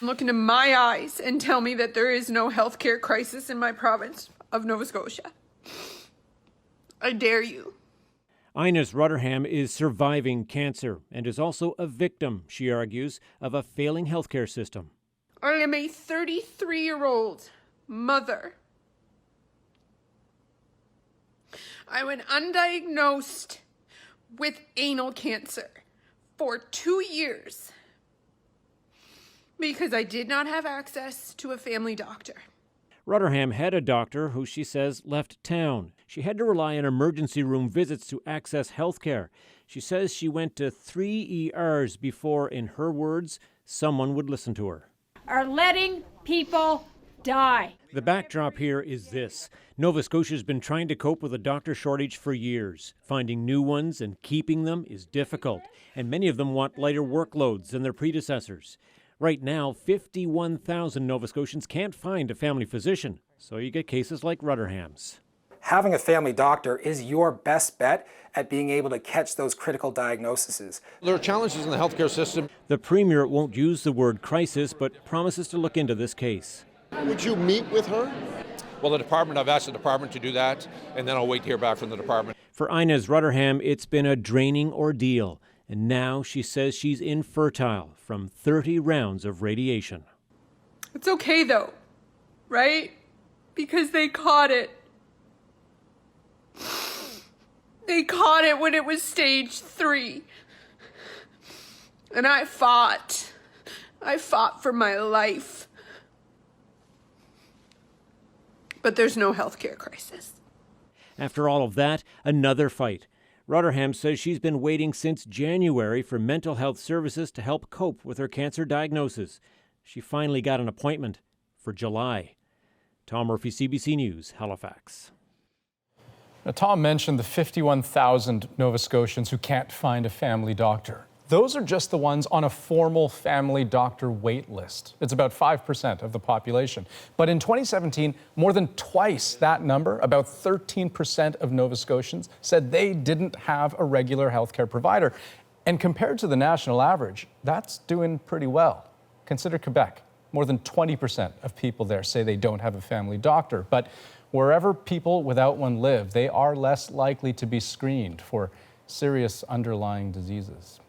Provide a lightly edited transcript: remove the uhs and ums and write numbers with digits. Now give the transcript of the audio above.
Look into my eyes and tell me that there is no healthcare crisis in my province of Nova Scotia. I dare you. Ines Rutherham is surviving cancer and is also a victim, she argues, of a failing healthcare system. I am a 33-year-old mother. I went undiagnosed with anal cancer for 2 years because I did not have access to a family doctor. Rutherham had a doctor who, she says, left town. She had to rely on emergency room visits to access health care. She says she went to 3 ERs before, in her words, someone would listen to her. Are letting people die. The backdrop here is this. Nova Scotia's been trying to cope with a doctor shortage for years. Finding new ones and keeping them is difficult, and many of them want lighter workloads than their predecessors. Right now, 51,000 Nova Scotians can't find a family physician, so you get cases like Rutherham's. Having a family doctor is your best bet at being able to catch those critical diagnoses. There are challenges in the healthcare system. The Premier won't use the word crisis, but promises to look into this case. Would you meet with her? Well, I've asked the department to do that, and then I'll wait to hear back from the department. For Ines Rutherham, it's been a draining ordeal, and now she says she's infertile from 30 rounds of radiation. It's okay though, right? Because they caught it. They caught it when it was stage 3. And I fought. I fought for my life. But there's no healthcare crisis. After all of that, another fight. Rutherham says she's been waiting since January for mental health services to help cope with her cancer diagnosis. She finally got an appointment for July. Tom Murphy, CBC News, Halifax. Now, Tom mentioned the 51,000 Nova Scotians who can't find a family doctor. Those are just the ones on a formal family doctor wait list. It's about 5% of the population. But in 2017, more than twice that number, about 13% of Nova Scotians, said they didn't have a regular healthcare provider. And compared to the national average, that's doing pretty well. Consider Quebec. More than 20% of people there say they don't have a family doctor. But wherever people without one live, they are less likely to be screened for serious underlying diseases.